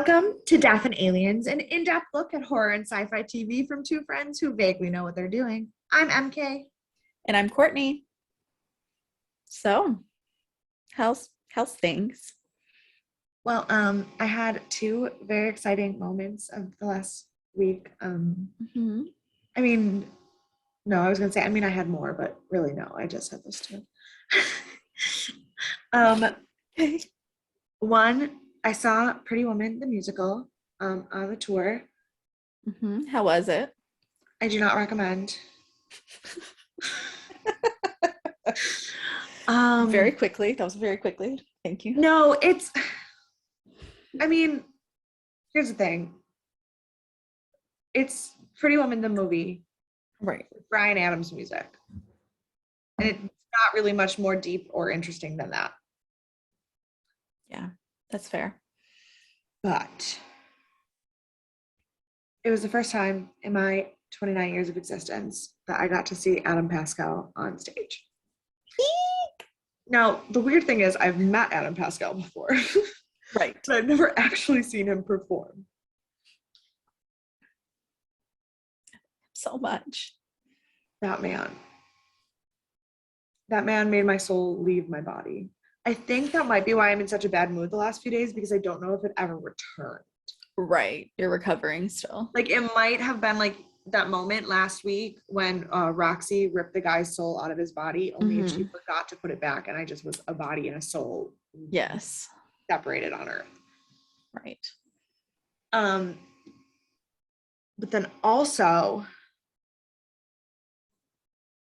Welcome to Death and Aliens, an in-depth look at horror and sci-fi TV from two friends who vaguely know what they're doing. I'm MK. And I'm Courtney. So, how's things? Well, I had two very exciting moments of the last week. I mean, no, I was gonna say, I had more, but really no, I just had those two. One, I saw Pretty Woman, the musical, on the tour. How was it? I do not recommend. Very quickly. That was very quickly. Thank you. No, here's the thing. It's Pretty Woman, the movie. Right. Bryan Adams music. And it's not really much more deep or interesting than that. Yeah, that's fair. But it was the first time in my 29 years of existence that I got to see Adam Pascal on stage. Now, the weird thing is I've met Adam Pascal before. Right. But I've never actually seen him perform. So much. That man made my soul leave my body. I think that might be why I'm in such a bad mood the last few days, because I don't know if it ever returned. Right. You're recovering still. Like, it might have been like that moment last week when Roxy ripped the guy's soul out of his body, only if she forgot to put it back, and I just was a body and a soul. Yes. Separated on Earth. Right. But then also,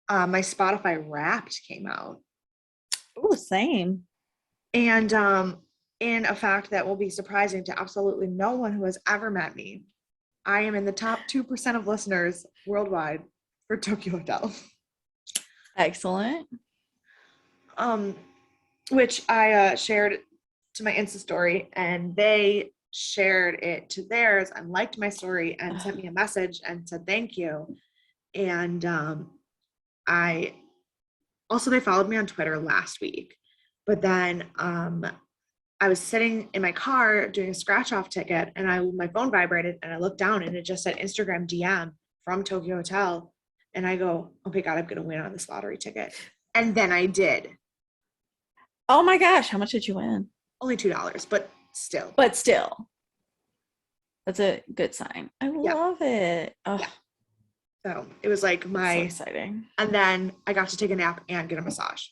my Spotify Wrapped came out. Oh, same. And in a fact that will be surprising to absolutely no one who has ever met me, I am in the top 2% of listeners worldwide for Tokyo Hotel. Excellent. Which I shared to my Insta story, and they shared it to theirs and liked my story and sent me a message and said thank you. And they followed me on Twitter last week, but then I was sitting in my car doing a scratch off ticket, and my phone vibrated, and I looked down and it just said Instagram DM from Tokyo Hotel, and I go, oh my God, I'm gonna win on this lottery ticket. And then I did. Oh my gosh, how much did you win? Only $2, but still. That's a good sign. I love it. Oh. Yeah. So it was like so exciting. And then I got to take a nap and get a massage.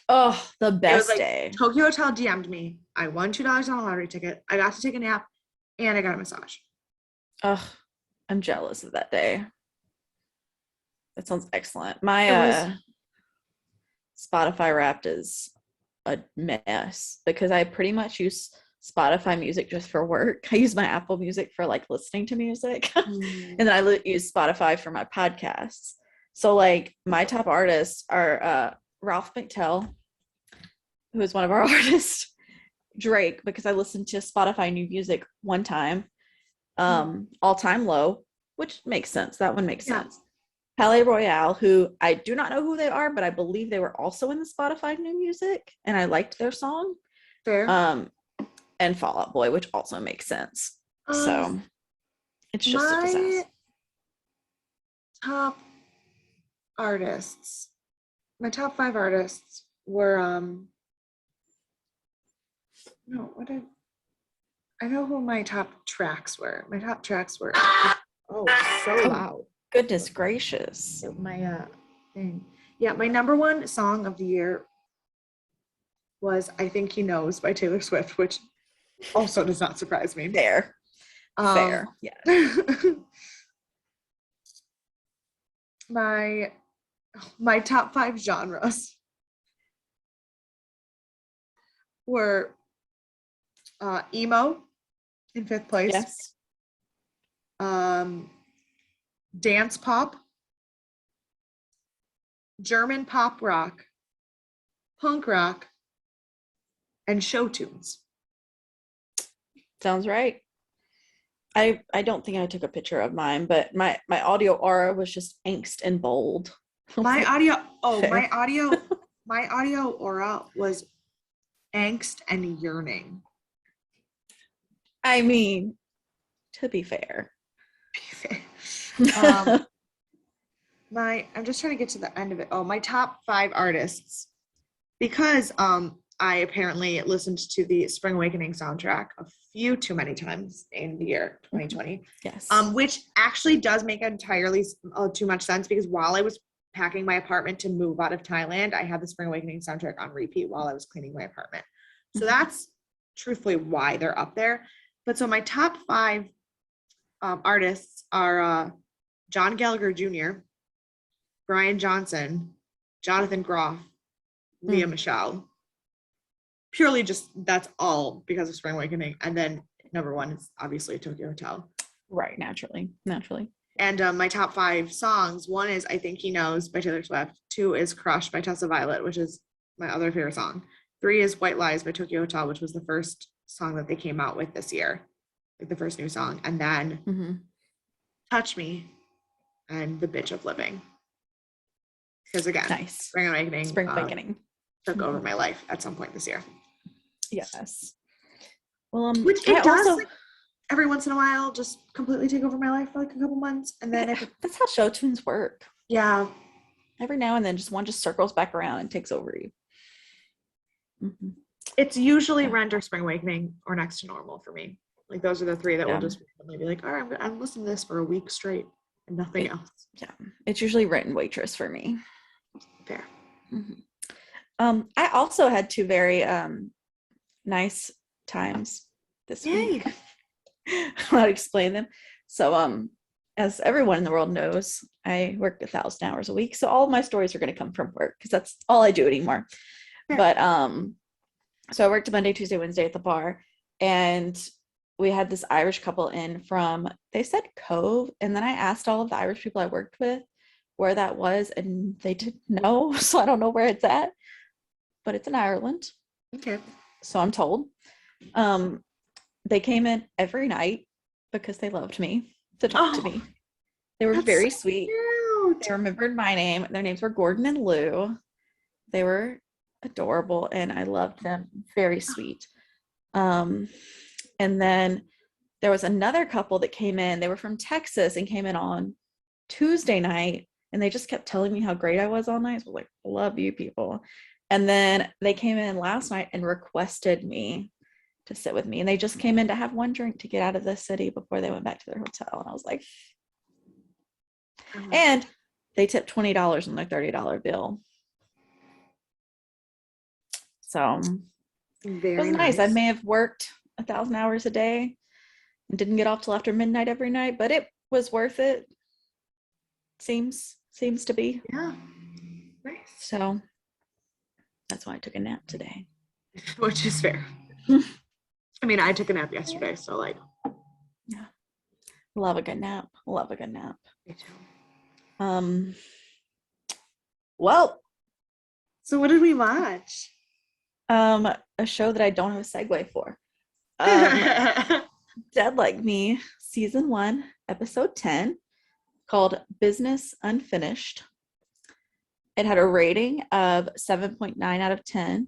Oh, the best day. Tokyo Hotel DM'd me. I won $2 on a lottery ticket. I got to take a nap and I got a massage. Oh, I'm jealous of that day. That sounds excellent. My Spotify Wrapped is a mess because I pretty much use Spotify Music just for work. I use my Apple Music for like listening to music. And then I use Spotify for my podcasts. So like my top artists are Ralph McTell, who is one of our artists, Drake, because I listened to Spotify New Music one time, All Time Low, which makes sense. That one makes sense. Palais Royale, who I do not know who they are, but I believe they were also in the Spotify New Music, and I liked their song. Fair. And Fall Out Boy, which also makes sense. So it's just a disaster. Top artists. My top 5 artists were I know who my top tracks were. My top tracks were so loud. Goodness gracious. My thing. Yeah, my number one song of the year was I Think He Knows by Taylor Swift, which also does not surprise me. Fair. Yeah. My top 5 genres were emo in 5th place. Yes. Dance pop, German pop rock, punk rock, and show tunes. Sounds right. I don't think I took a picture of mine, but my audio aura was just angst and bold. My audio aura was angst and yearning. I mean, to be fair. um, I'm just trying to get to the end of it. Oh, my top 5 artists, because I apparently listened to the Spring Awakening soundtrack a few too many times in the year 2020. Yes. Which actually does make entirely too much sense, because while I was packing my apartment to move out of Thailand, I had the Spring Awakening soundtrack on repeat while I was cleaning my apartment. So that's truthfully why they're up there. But so my top 5 artists are John Gallagher Jr., Brian Johnson, Jonathan Groff, Leah Michelle. Purely just, that's all because of Spring Awakening. And then number 1 is obviously Tokyo Hotel. Right, naturally. And my top 5 songs, 1 is I Think He Knows by Taylor Swift. 2 is Crush by Tessa Violet, which is my other favorite song. 3 is White Lies by Tokyo Hotel, which was the first song that they came out with this year, like the first new song. And then Touch Me and The Bitch of Living. Because again, nice. Spring Awakening took over my life at some point this year. Yes. Well, which it does also, like, every once in a while just completely take over my life for like a couple months, and then that's how show tunes work. Yeah. Every now and then, one just circles back around and takes over you. It's usually Rent or Spring Awakening or Next to Normal for me. Like those are the 3 that will just be like, all right, I'm listening to this for a week straight and nothing else. Yeah, it's usually Rent and Waitress for me. Fair. I also had 2 very nice times this week. I'll explain them. So as everyone in the world knows, I work 1,000 hours a week, so all of my stories are going to come from work because that's all I do anymore. Sure. But so I worked Monday, Tuesday, Wednesday at the bar, and we had this Irish couple in from, they said Cove, and then I asked all of the Irish people I worked with where that was, and they didn't know, so I don't know where it's at, but it's in Ireland. Okay. So I'm told. They came in every night because they loved me to talk to me. They were very sweet. Cute. They remembered my name. Their names were Gordon and Lou. They were adorable and I loved them. Very sweet. And then there was another couple that came in. They were from Texas and came in on Tuesday night, and they just kept telling me how great I was all night. So I was like, love you people. And then they came in last night and requested me to sit with me, and they just came in to have one drink to get out of the city before they went back to their hotel. And I was like, and they tipped $20 on their $30 bill. So it was nice. I may have worked 1,000 hours a day and didn't get off till after midnight every night, but it was worth it. Seems to be. Yeah. Nice. So that's why I took a nap today. Which is fair. I mean, I took a nap yesterday, so like. Yeah. Love a good nap. Me too. Well. So what did we watch? A show that I don't have a segue for. Dead Like Me, season 1, episode 10, called Business Unfinished. It had a rating of 7.9 out of 10.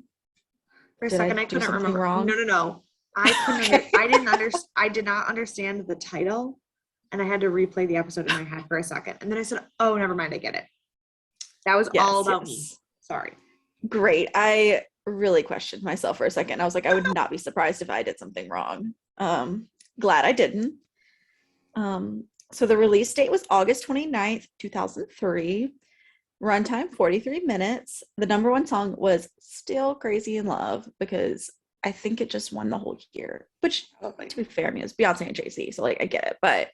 For a second, I couldn't remember. Wrong? No. I did not understand the title, and I had to replay the episode in my head for a second. And then I said, oh, never mind, I get it. That was all about me. Sorry. Great. I really questioned myself for a second. I was like, I would not be surprised if I did something wrong. Glad I didn't. So the release date was August 29th, 2003. Runtime 43 minutes. The number 1 song was Still Crazy in Love, because I think it just won the whole year, which, to be fair, I mean, it's Beyonce and Jay-Z, so like I get it, but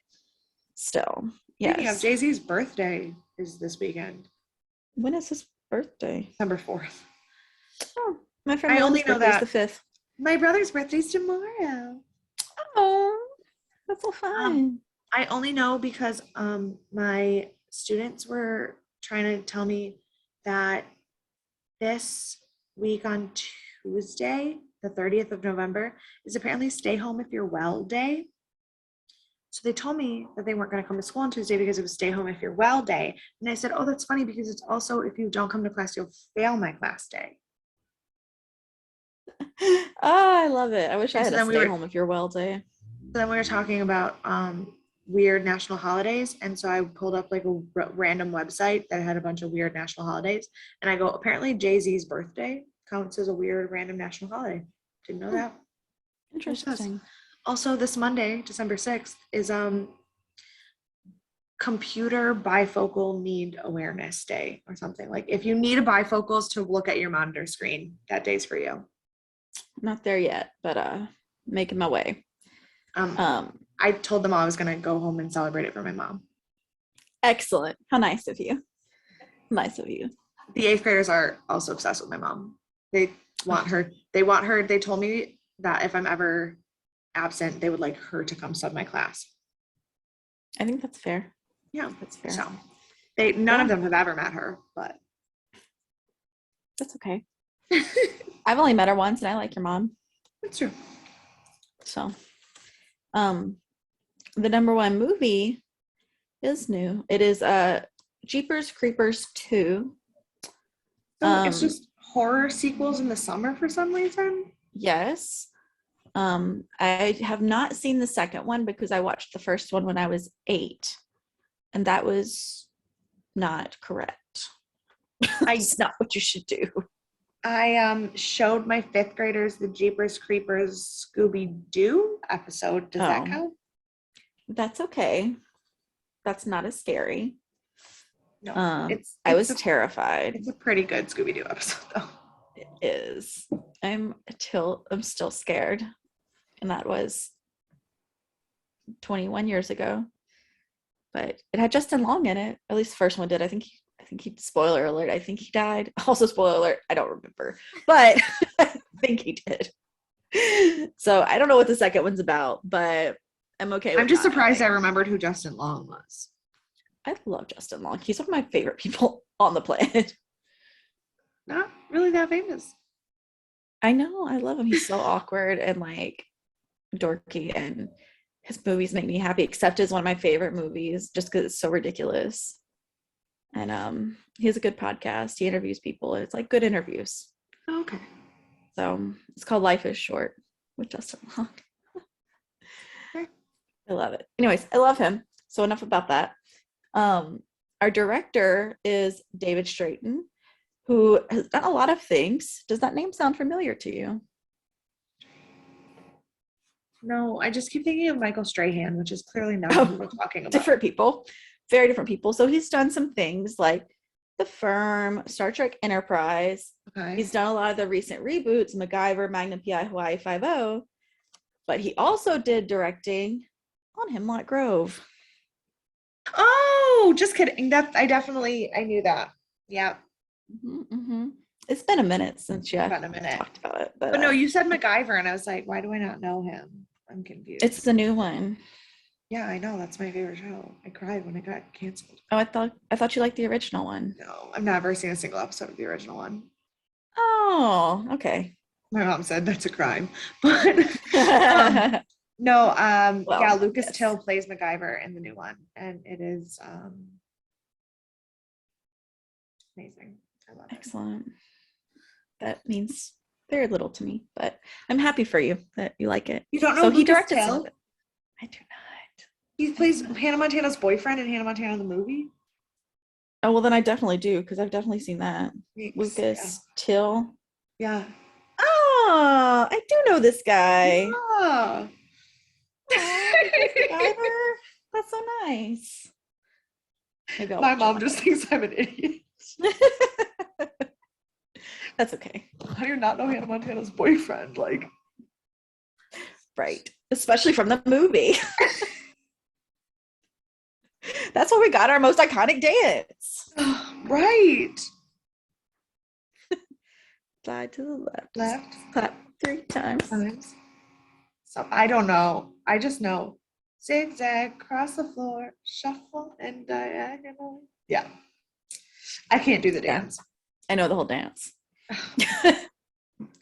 still, yes. Speaking of, Jay-Z's birthday is this weekend. When is his birthday? December 4th. Oh, my friend I only know that the 5th. My brother's birthday's tomorrow. Oh, that's so fun. I only know because my students were trying to tell me that this week on Tuesday, the 30th of November, is apparently Stay Home If You're Well Day. So they told me that they weren't going to come to school on Tuesday because it was Stay Home If You're Well Day. And I said, oh, that's funny because it's also if you don't come to class, you'll fail my class day. Oh, I love it. I wish I had a Stay Home If You're Well Day. then we were talking about weird national holidays, and so I pulled up like a random website that had a bunch of weird national holidays, and I go, apparently Jay-Z's birthday counts as a weird random national holiday. Didn't know that. Interesting. Also, this Monday, December 6th, is computer bifocal need awareness day or something. Like if you need a bifocals to look at your monitor screen, that day's for you. Not there yet, but making my way. I told them I was gonna go home and celebrate it for my mom. Excellent. How nice of you. Nice of you. The 8th graders are also obsessed with my mom. They want her. They told me that if I'm ever absent, they would like her to come sub my class. I think that's fair. Yeah, That's fair. So none of them have ever met her, but that's okay. I've only met her once, and I like your mom. That's true. So, the number one movie is new. It is Jeepers Creepers 2. So it's just horror sequels in the summer for some reason. Yes. I have not seen the second one because I watched the first one when I was 8, and that was not correct. It's not what you should do. I showed my 5th graders the Jeepers Creepers Scooby-Doo episode. Does that count? That's okay. That's not as scary. No, I was terrified. It's a pretty good Scooby-Doo episode, though. It is. I'm still scared, and that was 21 years ago. But it had Justin Long in it. At least the first one did. I think he, spoiler alert, I think he died. Also, spoiler alert, I don't remember, but I think he did. So I don't know what the second one's about, but I'm okay with I'm just surprised I remembered who Justin Long was. I love Justin Long. He's one of my favorite people on the planet. Not really that famous. I know. I love him. He's so awkward and like dorky, and his movies make me happy. Except is one of my favorite movies just because it's so ridiculous. And he has a good podcast. He interviews people. It's like good interviews. Oh, okay. So it's called Life is Short with Justin Long. Okay. I love it. Anyways, I love him. So enough about that. Our director is David Straighten, who has done a lot of things. Does that name sound familiar to you? No, I just keep thinking of Michael Strahan, which is clearly not who we're talking about. Different people. Very different people. So he's done some things like The Firm, Star Trek Enterprise. Okay. He's done a lot of the recent reboots, MacGyver, Magnum PI, Hawaii Five-0. But he also did directing on Hemlock Grove. Oh, just kidding. I knew that. Yeah. Mm-hmm. It's been a minute since you talked about it. But no, you said MacGyver, and I was like, why do I not know him? I'm confused. It's the new one. Yeah, I know. That's my favorite show. I cried when it got canceled. Oh, I thought you liked the original one. No, I've never seen a single episode of the original one. Oh, okay. My mom said that's a crime. But no, yeah, Lucas Till plays MacGyver in the new one, and it is amazing. I love it. Excellent. That means very little to me, but I'm happy for you that you like it. You don't know so Lucas he directed Till? some of it. I do not. He plays Hannah Montana's boyfriend in Hannah Montana the movie. Oh, well, then I definitely do, because I've definitely seen that. Lucas Till. Yeah. Oh, I do know this guy. Yeah. MacGyver. That's so nice. My mom just thinks I'm an idiot. That's okay. How do you not know Hannah Montana's boyfriend? Like, right. Especially from the movie. That's where we got our most iconic dance. Right. Slide to the left. Left. Clap 3 times. So I don't know. I just know. Zigzag, cross the floor, shuffle, and diagonal. Yeah. I can't do the dance. I know the whole dance.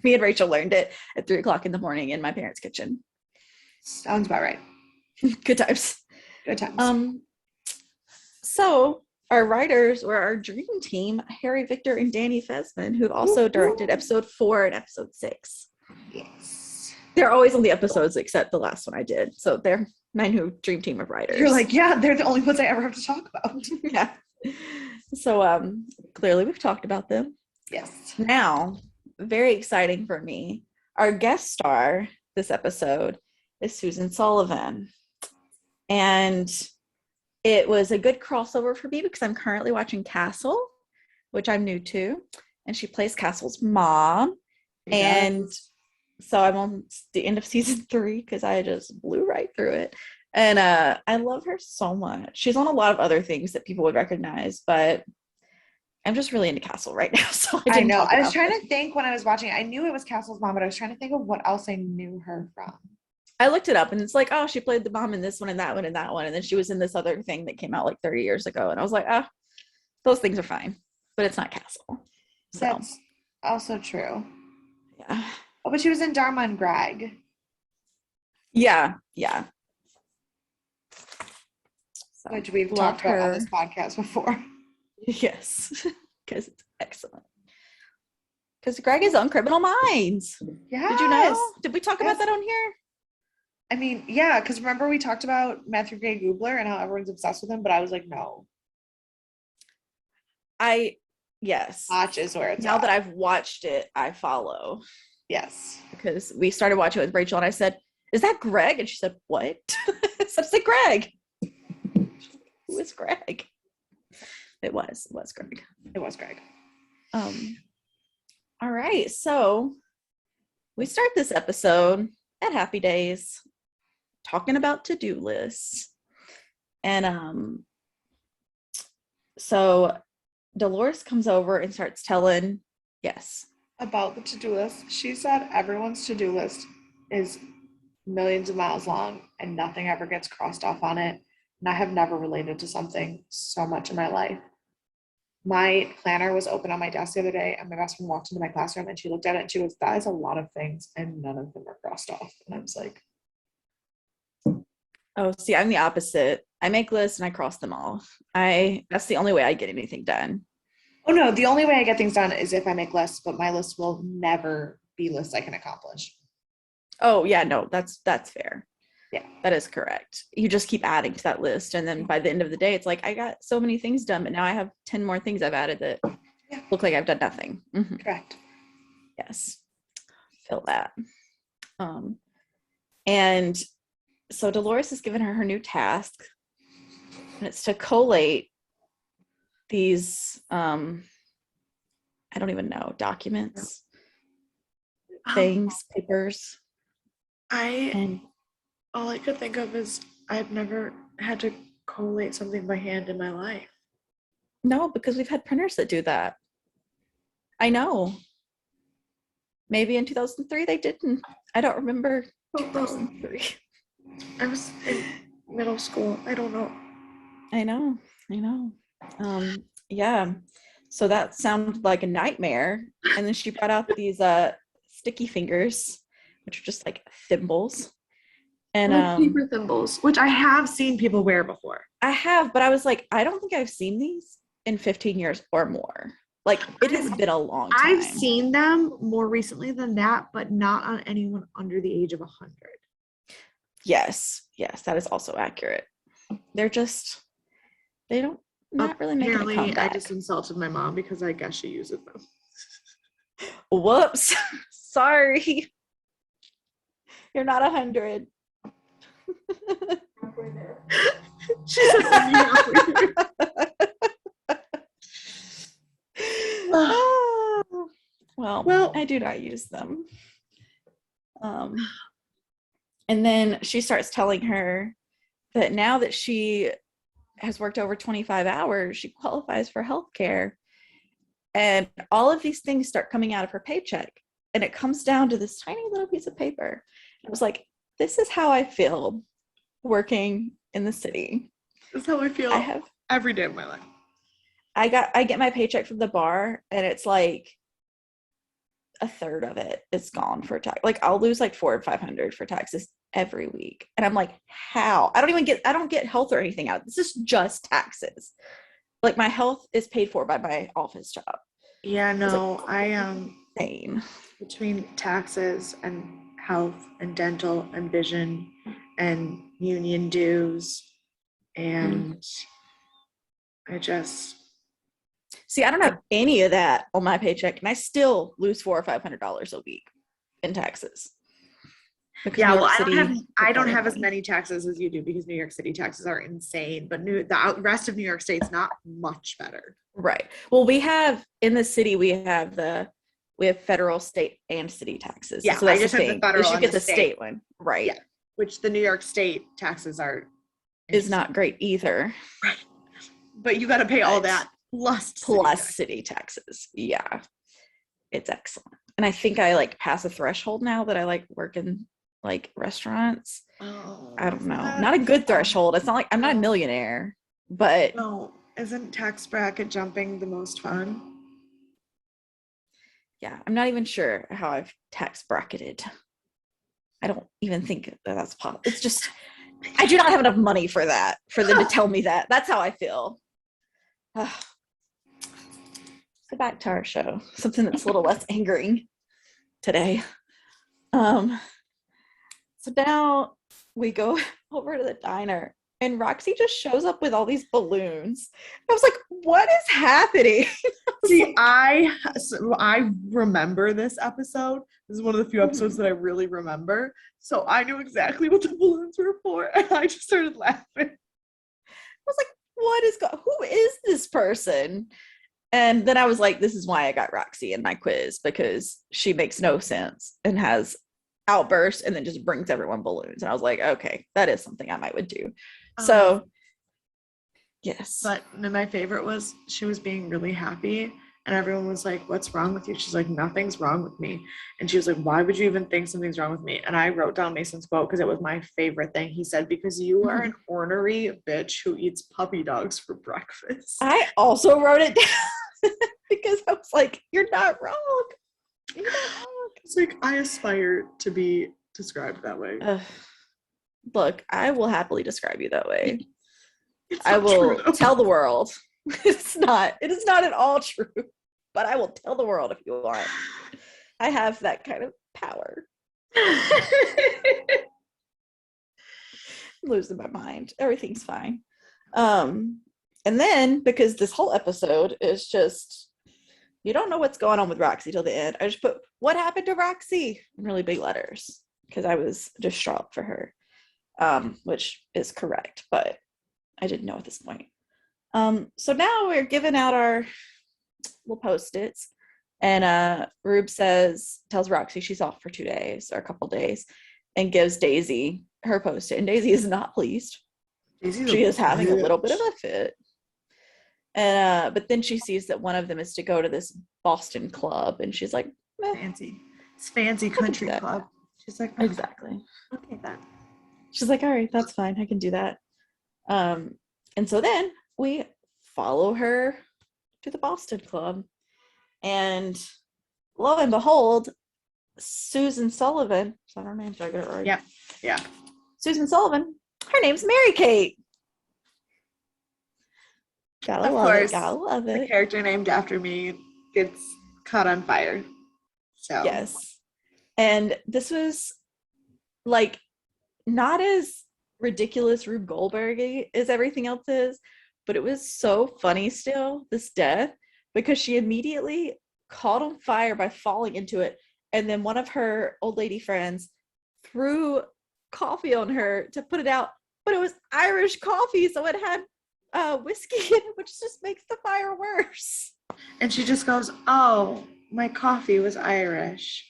Me and Rachel learned it at 3:00 in the morning in my parents' kitchen. Sounds about right. Good times. Good times. So our writers were our dream team, Harry Victor and Danny Fesman, who also directed episode 4 and episode 6. Yes. They're always on the episodes except the last one I did. So they're my new dream team of writers. You're like, yeah, they're the only ones I ever have to talk about. Yeah. So clearly we've talked about them. Yes. Now, very exciting for me. Our guest star this episode is Susan Sullivan. And it was a good crossover for me because I'm currently watching Castle, which I'm new to. And she plays Castle's mom. And so I'm on the end of season 3 because I just blew right through it. And I love her so much. She's on a lot of other things that people would recognize, but I'm just really into Castle right now. So I know. I was trying to think when I was watching. I knew it was Castle's mom, but I was trying to think of what else I knew her from. I looked it up and it's like, oh, she played the mom in this one and that one and that one. And then she was in this other thing that came out like 30 years ago. And I was like, those things are fine, but it's not Castle. So. That's also true. Yeah. Oh, but she was in Dharma and Greg. Yeah. So, which we've talked about on this podcast before. Yes, because it's excellent. Because Greg is on Criminal Minds. Yeah. Did you know? Did we talk about that on here? I mean, yeah, because remember we talked about Matthew Gray Gubler and how everyone's obsessed with him, but I was like, no. Yes. Watch is where it's now at. that I've watched it, I follow. Yes. Because we started watching it with Rachel and I said, is that Greg? And she said, what? So I said, Greg. Who is Greg? It was Greg. It was Greg. All right. So we start this episode at Happy Days talking about to-do lists. And so Dolores comes over and starts telling, yes. About the to-do list. She said everyone's to-do list is millions of miles long and nothing ever gets crossed off on it. And I have never related to something so much in my life. My planner was open on my desk the other day and my best friend walked into my classroom and she looked at it and she goes, that is a lot of things and none of them are crossed off. And I was like, oh, see, I'm the opposite. I make lists and I cross them off. That's the only way I get anything done. Oh no, the only way I get things done is if I make lists, but my list will never be lists I can accomplish. Oh yeah, no, that's fair. Yeah, that is correct. You just keep adding to that list. And then by the end of the day, it's like, I got so many things done, but now I have 10 more things I've added that look like I've done nothing. Mm-hmm. Correct. Yes. Feel that. And so Dolores has given her new task and it's to collate these, I don't even know, documents, things, papers. All I could think of is I've never had to collate something by hand in my life. No, because we've had printers that do that. I know. Maybe in 2003 they didn't. I don't remember 2003. I was in middle school. I don't know. I know. Yeah. So that sounded like a nightmare. And then she brought out these sticky fingers, which are just like thimbles. And paper thimbles, which I have seen people wear before. I have, but I was like, I don't think I've seen these in 15 years or more. Like it has been a long time. I've seen them more recently than that, but not on anyone under the age of 100. Yes, that is also accurate. They don't not really make a comeback. I just insulted my mom because I guess she uses them. Whoops. Sorry. You're not 100. She said, well, I do not use them. And then she starts telling her that now that she has worked over 25 hours, she qualifies for healthcare. And all of these things start coming out of her paycheck. And it comes down to this tiny little piece of paper. I was like, this is how I feel working in the city. This is how I feel every day of my life. I get my paycheck from the bar and it's like a third of it is gone for tax. Like I'll lose like $400 or $500 for taxes every week. And I'm like, how? I don't get health or anything out. This is just taxes. Like my health is paid for by my office job. Yeah, no, I am insane. Between taxes and health and dental and vision and union dues. And I just see, I don't have any of that on my paycheck, and I still lose $400 or $500 a week in taxes. Because well, I don't have as many taxes as you do, because New York City taxes are insane, but the rest of New York State's not much better. Right. Well, we have in the city, we have federal, state, and city taxes. Yeah, so that's I just the have thing. the federal. You get the state one, right? Yeah, which the New York State taxes is not great either. Right. But you got to pay all that plus city taxes. Yeah, it's excellent. And I think I like pass a threshold now that I like work in like restaurants. Oh, I don't know. Not a good threshold. It's not like I'm not a millionaire, but no, isn't tax bracket jumping the most fun? Yeah, I'm not even sure how I've tax bracketed. I don't even think that's possible. It's just I do not have enough money for that, for them to tell me that. That's how I feel. So back to our show, something that's a little less angering today. So now we go over to the diner, and Roxy just shows up with all these balloons. I was like, what is happening? See, I remember this episode. This is one of the few episodes that I really remember. So I knew exactly what the balloons were for, and I just started laughing. I was like, who is this person? And then I was like, this is why I got Roxy in my quiz, because she makes no sense and has outbursts and then just brings everyone balloons. And I was like, okay, that is something I would do. So yes. But my favorite was she was being really happy, and everyone was like, what's wrong with you? She's like, nothing's wrong with me. And she was like, why would you even think something's wrong with me? And I wrote down Mason's quote because it was my favorite thing. He said, because you are an ornery bitch who eats puppy dogs for breakfast. I also wrote it down because I was like, you're not wrong. You're not wrong. It's like, I aspire to be described that way. Look, I will happily describe you that way. I will tell the world. It is not at all true, but I will tell the world if you want. I have that kind of power. I'm losing my mind. Everything's fine. And then, because this whole episode is just, you don't know what's going on with Roxy till the end, I just put, what happened to Roxy? In really big letters, because I was distraught for her. Which is correct, but I didn't know at this point. So now we're giving out our little Post-its, and Rube tells Roxy she's off for 2 days or a couple days, and gives Daisy her Post-it, and Daisy is not pleased. She is having a little bit of a fit, and but then she sees that one of them is to go to this Boston club, and she's like, it's fancy country club. She's like, exactly. Okay then. She's like, all right, that's fine. I can do that. And so then we follow her to the Boston Club. And lo and behold, Susan Sullivan. Is that her name? Did I get it right? Yeah. Yeah. Susan Sullivan. Her name's Mary Kate. Gotta love it. The character named after me gets caught on fire. So yes. And this was like not as ridiculous Rube Goldberg as everything else is, but it was so funny still, this death, because she immediately caught on fire by falling into it, and then one of her old lady friends threw coffee on her to put it out, but it was Irish coffee, so it had whiskey in it, which just makes the fire worse. And she just goes, oh, my coffee was Irish.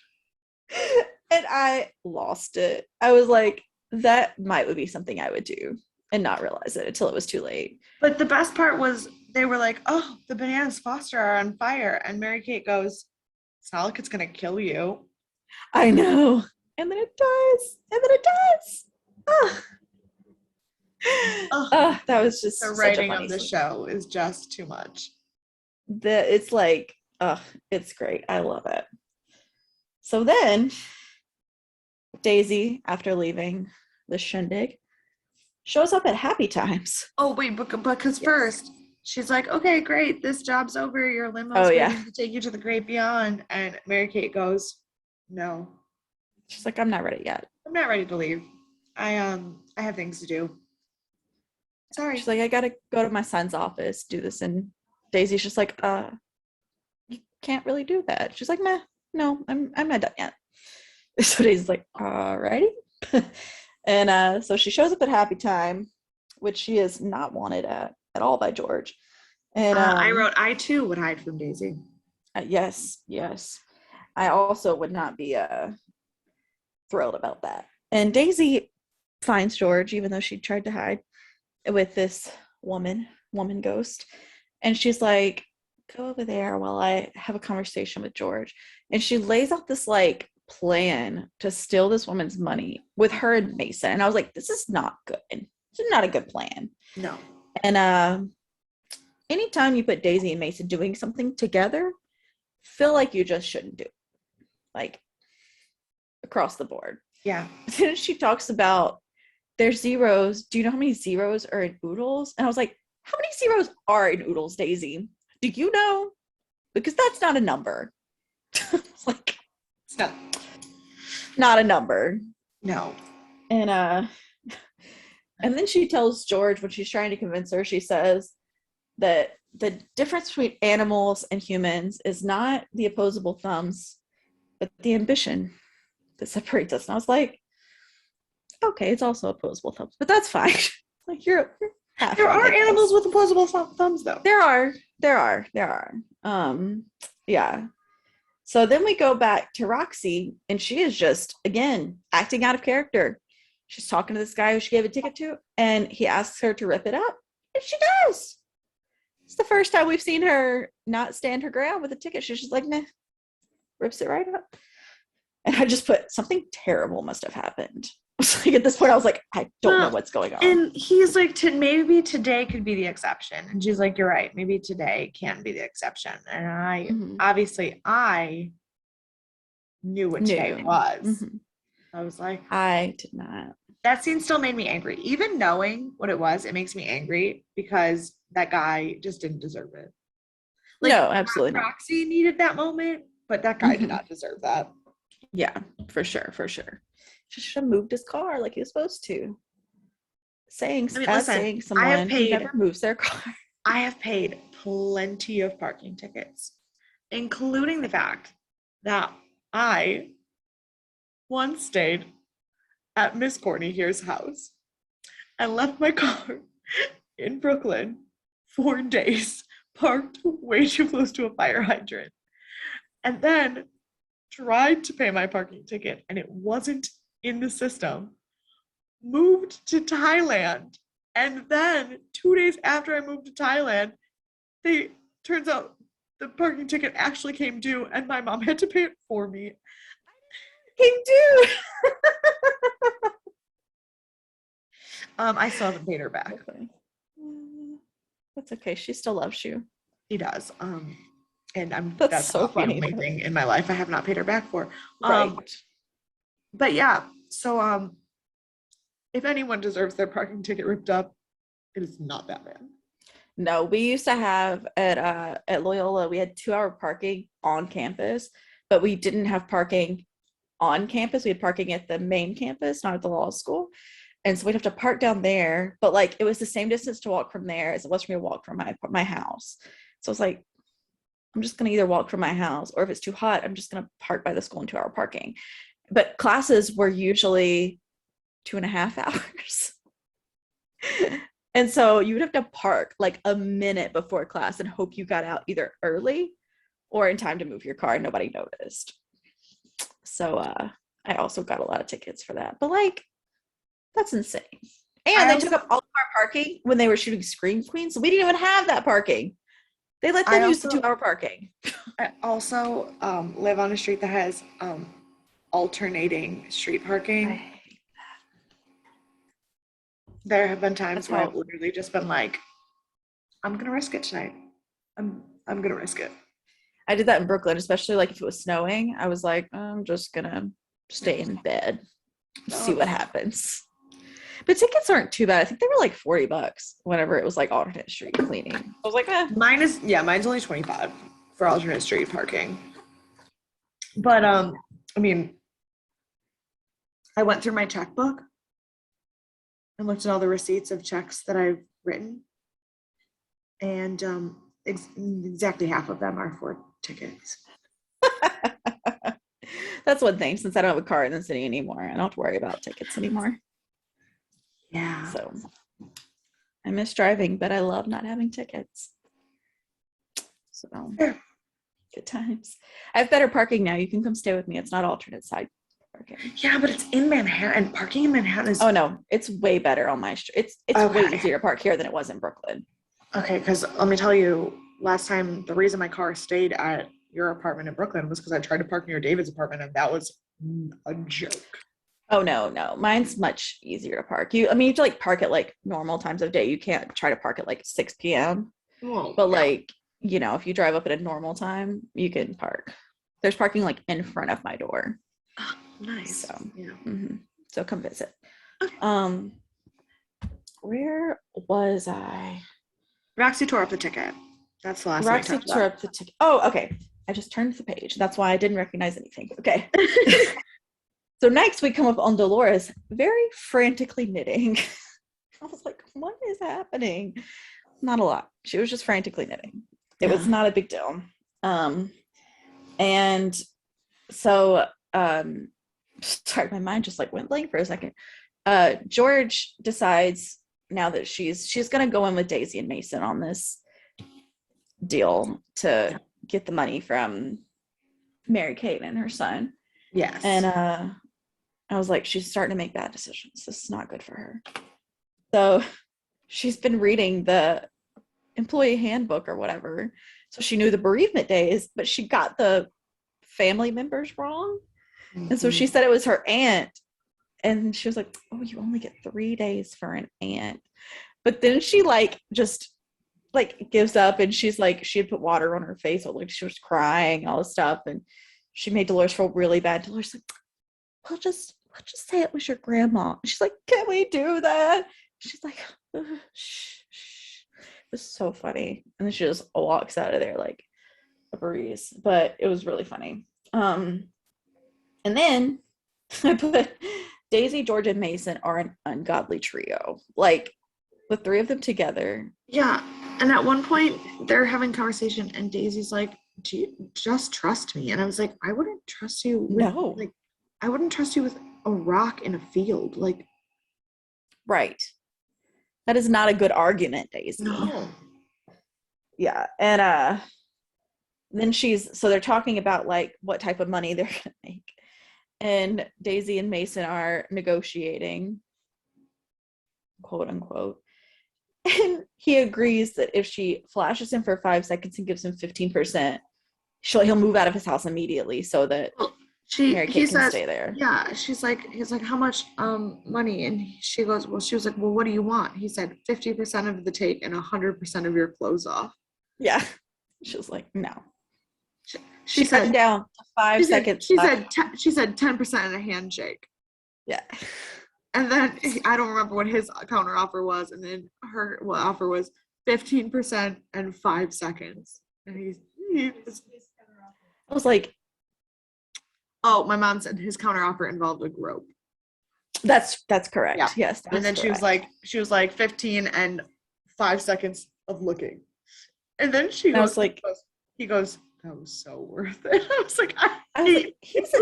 And I lost it. I was like, that would be something I would do and not realize it until it was too late. But the best part was they were like, oh, the bananas Foster are on fire. And Mary Kate goes, it's not like it's going to kill you. I know. And then it does. That was just the writing of the show is just too much. It's like, it's great. I love it. So then Daisy, after leaving the shindig, shows up at Happy Times. Oh wait, because first she's like, okay, great, this job's over, your limo's waiting to take you to the great beyond. And Mary Kate goes, no, She's like, I'm not ready yet. I'm not ready to leave. I have things to do. Sorry. She's like, I gotta go to my son's office, do this. And Daisy's just like, you can't really do that. She's like, meh, no, I'm not done yet. So Daisy's like, alrighty. And so she shows up at happy time, which she is not wanted at all by George. And I wrote, I too would hide from Daisy. Yes. I also would not be thrilled about that. And Daisy finds George, even though she tried to hide, with this woman ghost. And she's like, go over there while I have a conversation with George. And she lays out this like plan to steal this woman's money with her and Mason. And I was like, this is not good. This is not a good plan. No. And anytime you put Daisy and Mason doing something together, feel like you just shouldn't do it. Like across the board. Yeah. Then she talks about there's zeros. Do you know how many zeros are in oodles? And I was like, how many zeros are in oodles, Daisy? Do you know? Because that's not a number. It's like, it's not a number. No. And then she tells George, when she's trying to convince her, she says that the difference between animals and humans is not the opposable thumbs, but the ambition that separates us. And I was like, okay, it's also opposable thumbs, but that's fine. Like you're half there right, are animals with opposable thumbs though. There are. Yeah. So then we go back to Roxy, and she is just, again, acting out of character. She's talking to this guy who she gave a ticket to, and he asks her to rip it up, and she does. It's the first time we've seen her not stand her ground with a ticket. She's just like, nah, rips it right up. And I just put, something terrible must have happened. Like at this point, I was like, I don't know what's going on. And he's like, maybe today could be the exception. And she's like, you're right. Maybe today can be the exception. And I knew what today was. Mm-hmm. I was like, I did not. That scene still made me angry. Even knowing what it was, it makes me angry because that guy just didn't deserve it. Like, no, absolutely not. Roxy needed that moment, but that guy did not deserve that. Yeah, for sure. She should have moved his car like he was supposed to. Saying someone who never moves their car. I have paid plenty of parking tickets, including the fact that I once stayed at Miss Courtney here's house and left my car in Brooklyn 4 days, parked way too close to a fire hydrant, and then tried to pay my parking ticket and it wasn't in the system, moved to Thailand, and then 2 days after I moved to Thailand, turns out the parking ticket actually came due and my mom had to pay it for me. Came due. I still haven't paid her back. Okay. That's okay. She still loves you. She does. And that's so funny. The only thing in my life I have not paid her back for. Right. But yeah, so if anyone deserves their parking ticket ripped up, it is not that man. No, we used to have at Loyola, we had 2-hour parking on campus, but we didn't have parking on campus. We had parking at the main campus, not at the law school. And so we'd have to park down there, but like it was the same distance to walk from there as it was for me to walk from my house. So I was like, I'm just going to either walk from my house, or if it's too hot, I'm just going to park by the school in 2-hour parking. But classes were usually 2.5 hours. And so you would have to park like a minute before class and hope you got out either early or in time to move your car and nobody noticed. So I also got a lot of tickets for that. But like, that's insane. And they took up all of our parking when they were shooting Scream Queen. So we didn't even have that parking. They let them use the 2-hour parking. I also live on a street that has alternating street parking. I hate that. There have been times where I've literally just been like, I'm gonna risk it tonight. I'm gonna risk it. I did that in Brooklyn, especially like if it was snowing. I was like, I'm just gonna stay in bed, see what happens. But tickets aren't too bad. I think they were like $40 whenever it was like alternate street cleaning. I was like, mine's only $25 for alternate street parking. But I mean, I went through my checkbook and looked at all the receipts of checks that I've written. And exactly half of them are for tickets. That's one thing. Since I don't have a car in the city anymore, I don't have to worry about tickets anymore. Yeah. So I miss driving, but I love not having tickets. So good times. I have better parking now. You can come stay with me. It's not alternate side parking. Yeah, but it's in Manhattan. Parking in Manhattan is. Oh no, it's way better on my street. It's way easier to park here than it was in Brooklyn. Okay, because let me tell you, last time the reason my car stayed at your apartment in Brooklyn was because I tried to park near David's apartment, and that was a joke. Oh no, mine's much easier to park. You have to like park at like normal times of day. You can't try to park at like 6 p.m. Well, But like, if you drive up at a normal time, you can park. There's parking like in front of my door. Oh, nice. So yeah. So come visit. Okay. Where was I? Roxy tore up the ticket. That's the last Roxy tore up the ticket. Oh, okay. I just turned the page. That's why I didn't recognize anything. Okay. So next we come up on Dolores, very frantically knitting. I was like, what is happening? Not a lot. She was just frantically knitting. It was not a big deal. And so, sorry, my mind just like went blank for a second. George decides now that she's going to go in with Daisy and Mason on this deal to get the money from Mary Kate and her son. Yes. And I was like, she's starting to make bad decisions. This is not good for her. So she's been reading the employee handbook or whatever. So she knew the bereavement days, but she got the family members wrong. And so she said it was her aunt. And she was like, oh, you only get 3 days for an aunt. But then she just gives up, and she's like, she had put water on her face. So like she was crying, all this stuff. And she made Dolores feel really bad. Dolores like, we'll just say it was your grandma. She's like, can we do that? She's like, shh. It was so funny. And then she just walks out of there like a breeze. But it was really funny. And then I put Daisy, George, and Mason are an ungodly trio. Like the three of them together. Yeah. And at one point they're having conversation and Daisy's like, do you just trust me? And I was like, I wouldn't trust you with, I wouldn't trust you with a rock in a field. Like, right. That is not a good argument, Daisy. No. Yeah. And then so they're talking about like what type of money they're gonna make. And Daisy and Mason are negotiating, quote unquote. And he agrees that if she flashes him for 5 seconds and gives him 15%, he'll move out of his house immediately so that Mary Kate can stay there. Yeah, he's like, how much money? And she was like, well, what do you want? He said 50% of the take and 100% of your clothes off. Yeah. She was like, no. She said down to 5 seconds. She said 10% in a handshake. Yeah. And then I don't remember what his counter offer was, and then her offer was 15% and 5 seconds. And I was like, oh, my mom said his counter offer involved a grope. That's correct. Yeah. Yes. And then correct. she was like 15 and 5 seconds of looking. And then he goes, that was so worth it. I was like, he's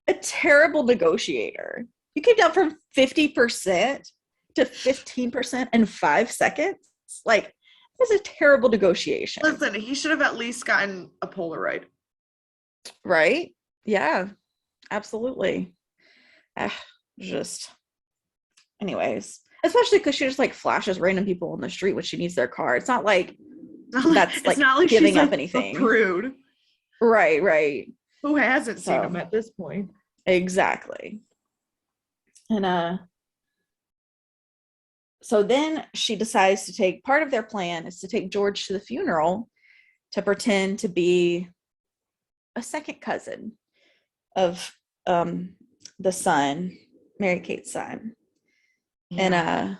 a terrible negotiator. You came down from 50% to 15% in 5 seconds. Like, that's a terrible negotiation. Listen, he should have at least gotten a Polaroid. Right? Yeah, absolutely. Anyways, especially because she just like flashes random people on the street when she needs their car. It's not like that's not like giving up anything. Prude. Right. Who hasn't seen him at this point? Exactly. And so then she decides to take part of their plan is to take George to the funeral to pretend to be a second cousin of the son, Mary Kate's son. Yeah. And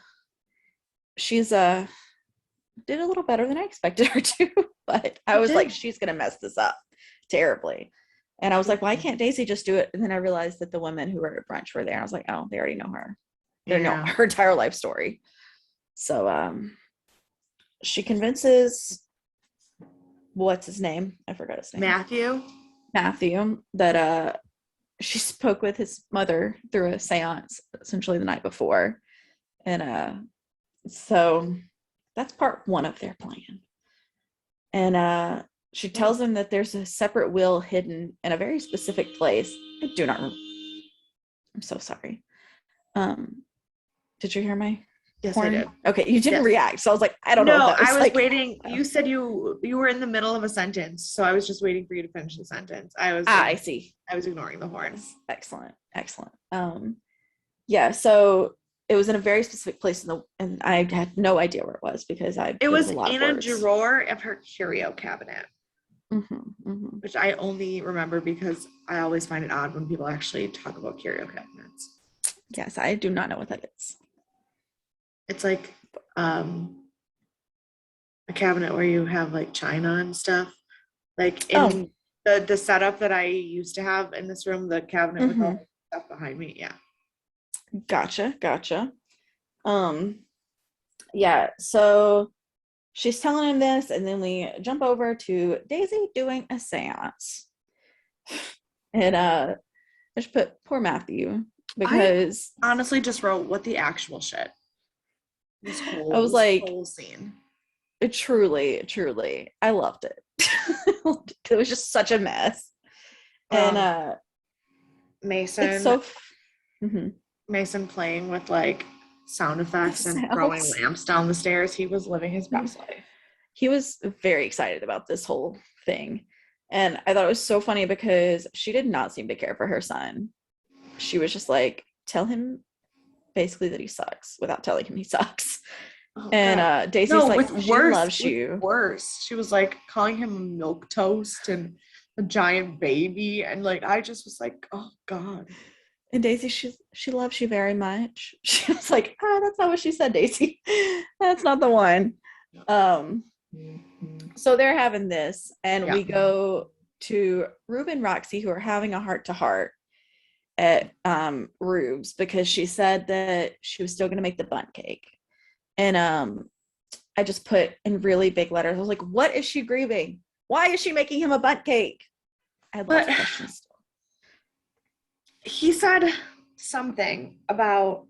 she's did a little better than I expected her to, but I was like, she's gonna mess this up terribly. And I was like, why can't Daisy just do it? And then I realized that the women who were at brunch were there. I was like, oh, they already know her. They know her entire life story. So she convinces, what's his name? I forgot his name. Matthew, that she spoke with his mother through a seance essentially the night before. And so that's part one of their plan. And she tells him that there's a separate will hidden in a very specific place. I do not remember. I'm so sorry. Did you hear my Yes, horn? I did. Okay, you didn't react. So I was like, I don't know. No, That was I was like, waiting. You said you were in the middle of a sentence, so I was just waiting for you to finish the sentence. I see. I was ignoring the horn. Excellent. Yeah, so it was in a very specific place and I had no idea where it was because it was in a drawer of her curio cabinet. Which I only remember because I always find it odd when people actually talk about curio cabinets. Yes, I do not know what that is. It's like a cabinet where you have like china and stuff. Like in the setup that I used to have in this room, the cabinet with all the stuff behind me. Yeah. Gotcha. Yeah, so she's telling him this, and then we jump over to Daisy doing a seance. And I just put poor Matthew because I honestly just wrote what the actual shit. This whole scene. Truly, I loved it. It was just such a mess. And Mason, it's so Mason playing with like sound effects and throwing lamps down the stairs. He was living his best life. He was very excited about this whole thing. And I thought it was so funny because she did not seem to care for her son. She was just like, tell him basically that he sucks without telling him he sucks. And Daisy's like, she loves you. Worse. She was like calling him a milk toast and a giant baby. And like, I just was like, oh God. And Daisy, she loves you very much. She was like, that's not what she said, Daisy. That's not the one. So they're having this, and we go to Rube and Roxy, who are having a heart-to-heart at Rube's because she said that she was still going to make the bundt cake. And I just put in really big letters, I was like, what is she grieving? Why is she making him a bundt cake? I had lots of questions still. He said something about,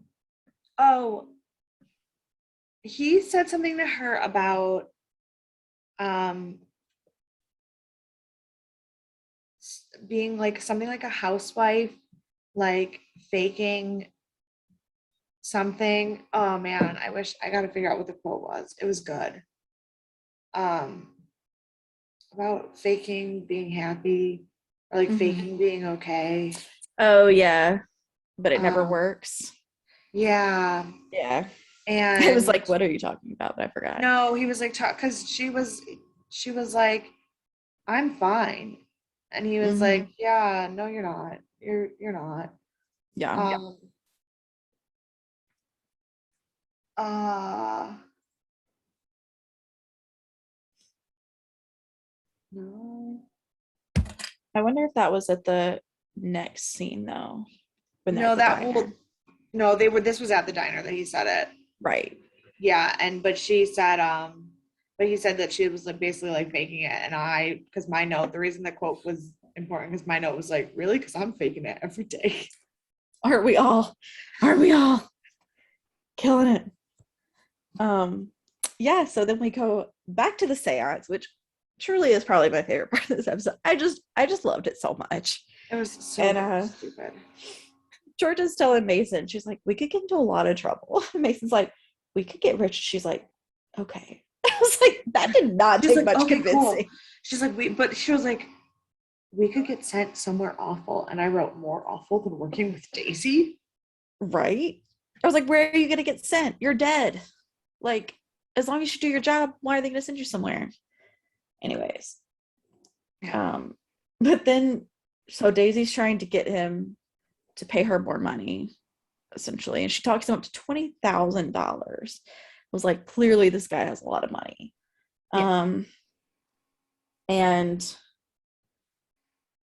he said something to her about being like something like a housewife, like faking something. Oh man, I wish I gotta figure out what the quote was. It was good. About faking being happy or like faking being okay. Oh yeah, but it never works. Yeah. And I was like, what are you talking about? But I forgot. No, he was like, because she was like, I'm fine. And he was like, yeah, no, you're not. You're not. Yeah. No. I wonder if that was at the next scene though. This was at the diner that he said it. Right. Yeah, but she said, but he said that she was like basically like faking it, and because my note, the reason that quote was important because my note was like, really, because I'm faking it every day. Aren't we all? Killing it. Yeah, so then we go back to the seance, which truly is probably my favorite part of this episode. I just loved it so much. It was so stupid. Georgia's telling Mason, she's like, we could get into a lot of trouble. Mason's like, we could get rich. She's like, okay. I was like, that did not take much convincing. Cool. She's like, she was like, we could get sent somewhere awful. And I wrote, more awful than working with Daisy. Right? I was like, where are you going to get sent? You're dead. Like, as long as you do your job, why are they going to send you somewhere? Anyways. But then, so Daisy's trying to get him to pay her more money, essentially. And she talks him up to $20,000. I was like, clearly this guy has a lot of money. Yeah.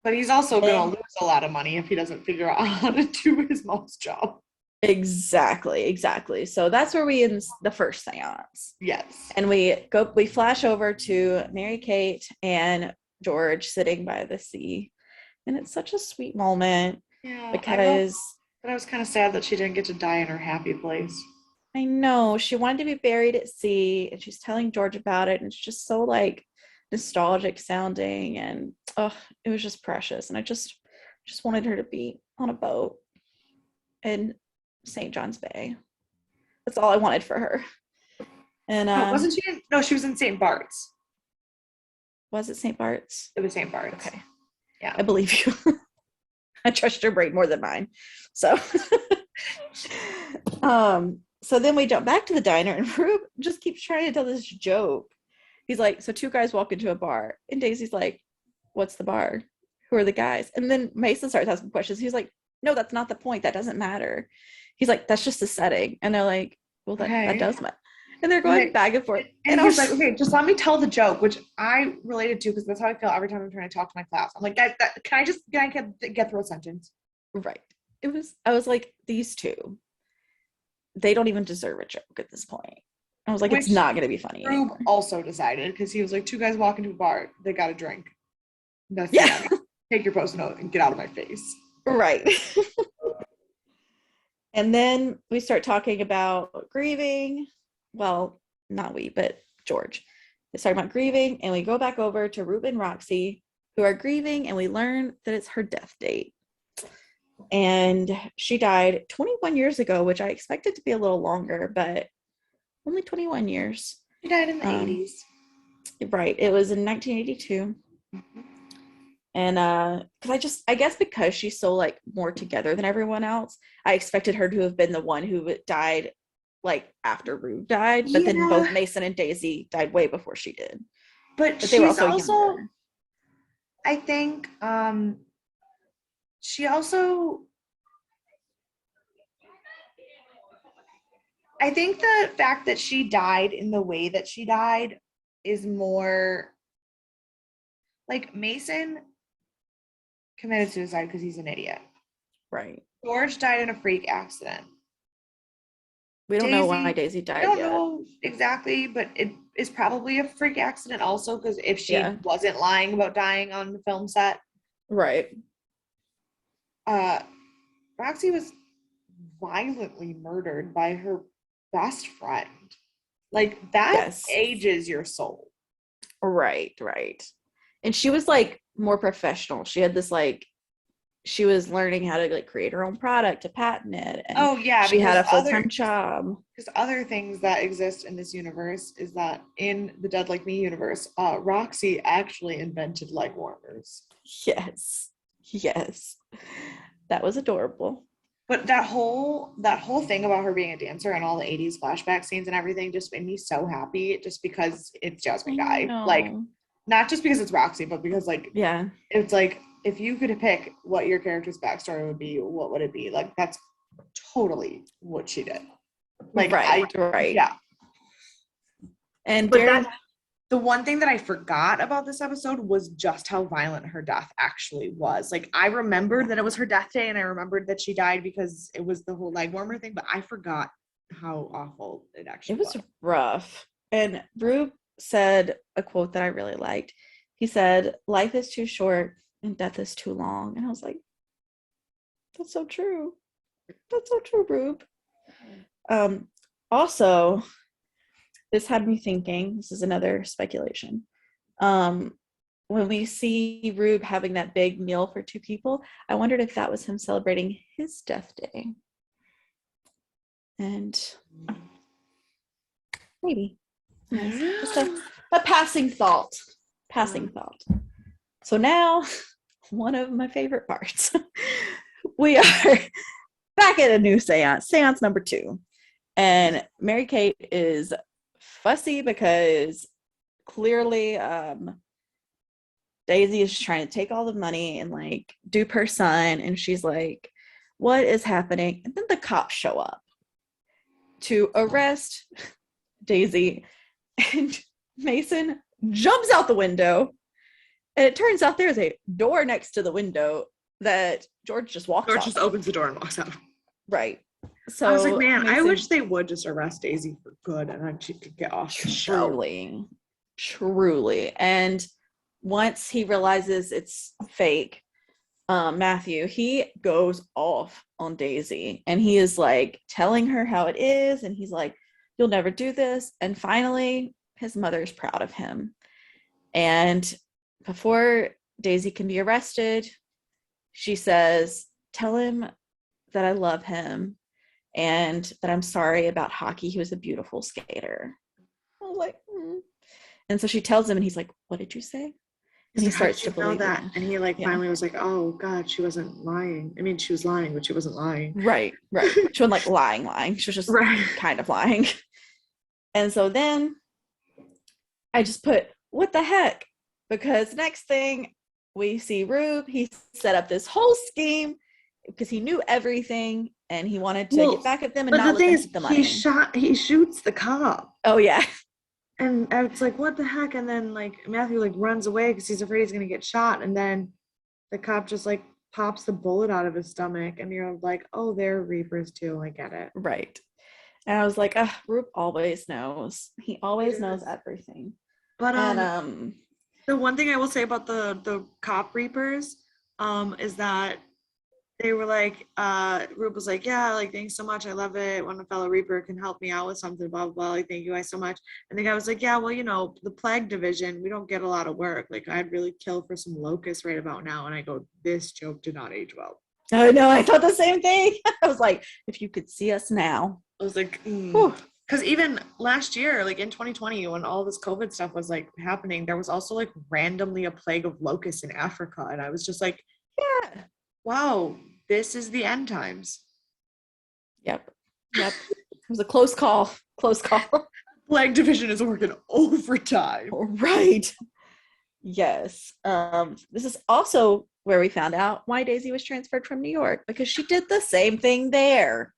But he's also And gonna lose a lot of money if he doesn't figure out how to do his mom's job. exactly. So that's where we end the first seance. Yes. And we flash over to Mary Kate and George sitting by the sea. And it's such a sweet moment Yeah, I wrote because that I was kind of sad that she didn't get to die in her happy place. I know she wanted to be buried at sea, and she's telling George about it, and it's just so like nostalgic sounding, and oh, it was just precious. And I just wanted her to be on a boat in St. John's Bay. That's all I wanted for her. And No, wasn't she no, she was in St. Bart's. was it St. Bart's? It was St. Bart's. Okay, Yeah. I believe you. I trust your brain more than mine. So, so then we jump back to the diner, and Rube just keeps trying to tell this joke. He's like, so two guys walk into a bar, and Daisy's like, what's the bar? Who are the guys? And then Mason starts asking questions. He's like, no, that's not the point. That doesn't matter. He's like, that's just the setting. And they're like, well, that does matter. And they're going back and forth. And he's like, okay, just let me tell the joke, which I related to because that's how I feel every time I'm trying to talk to my class. I'm like, guys, can I get through a sentence? Right. I was like, these two, they don't even deserve a joke at this point. I was like, it's not going to be funny. Rube also decided because he was like, two guys walk into a bar, they got a drink. That's take your post note and get out of my face. Right. And then we start talking about grieving. Well, not we, but George. They start about grieving, and we go back over to Rube and Roxy, who are grieving, and we learn that it's her death date. And she died 21 years ago, which I expected to be a little longer, but only 21 years. She died in the 80s. Right. It was in 1982. Mm-hmm. And because I guess because she's so like more together than everyone else, I expected her to have been the one who died like after Rube died, but then both Mason and Daisy died way before she did. But they were also younger. I think she also, I think the fact that she died in the way that she died is more like Mason committed suicide because he's an idiot. Right. George died in a freak accident. We don't know why Daisy died yet. I don't know exactly, but it is probably a freak accident also because if she wasn't lying about dying on the film set. Right. Roxy was violently murdered by her best friend. Like that ages your soul. Right. And she was like more professional. She had this like, she was learning how to like create her own product to patent it. And she had a full-time job. Because other things that exist in this universe is that in the Dead Like Me universe, Roxy actually invented leg warmers. Yes. That was adorable. But that whole thing about her being a dancer and all the 80s flashback scenes and everything just made me so happy just because it's Jasmine Guy. Like, not just because it's Roxy, but because like, it's like, if you could pick what your character's backstory would be, what would it be? Like, that's totally what she did. Like, right. Yeah. And the one thing that I forgot about this episode was just how violent her death actually was. Like, I remembered that it was her death day, and I remembered that she died because it was the whole leg warmer thing, but I forgot how awful it actually was. It was rough. And Rube said a quote that I really liked. He said, "Life is too short and death is too long." And I was like, that's so true. That's so true, Rube. Also, this had me thinking, this is another speculation. When we see Rube having that big meal for two people, I wondered if that was him celebrating his death day. And maybe. Just a passing thought. So now, one of my favorite parts. We are back at a new seance number 2. And Mary Kate is fussy because clearly Daisy is trying to take all the money and like dupe her son. And she's like, what is happening? And then the cops show up to arrest Daisy. And Mason jumps out the window And it turns out there's a door next to the window that George just walks George out. just opens the door and walks out. Right. So I was like, man, I Mason, wish they would just arrest Daisy for good and then she could get off the show. Truly. And once he realizes it's fake, Matthew, he goes off on Daisy and he is like telling her how it is. And he's like, you'll never do this. And finally, his mother's proud of him. And before Daisy can be arrested, she says, tell him that I love him and that I'm sorry about hockey. He was a beautiful skater. I was like, And so she tells him, and he's like, what did you say? And he starts to believe that. it. And he like finally was like, oh God, she wasn't lying. I mean, she was lying, but she wasn't lying. Right. She wasn't like lying. She was just kind of lying. And so then I just put, what the heck? Because next thing we see Rube, he set up this whole scheme because he knew everything and he wanted to get back at them and not let them get the money. He shoots the cop. Oh yeah. And it's like, what the heck? And then like Matthew like runs away because he's afraid he's gonna get shot. And then the cop just like pops the bullet out of his stomach. And you're like, oh, they're Reapers too. I get it. Right. And I was like, Rube always knows. He always knows everything. But the one thing I will say about the cop Reapers is that they were like, Rube was like, yeah, like, thanks so much. I love it when a fellow Reaper can help me out with something, blah, blah, blah. Like, thank you guys so much. And the guy was like, yeah, well, you know, the plague division, we don't get a lot of work. Like, I'd really kill for some locusts right about now. And I go, this joke did not age well. Oh, no, I thought the same thing. I was like, if you could see us now. I was like, because even last year, like in 2020, when all this COVID stuff was like happening, there was also like randomly a plague of locusts in Africa. And I was just like, yeah, wow, this is the end times. Yep. It was a close call. Plague division is working overtime. Right. Yes. This is also where we found out why Daisy was transferred from New York, because she did the same thing there.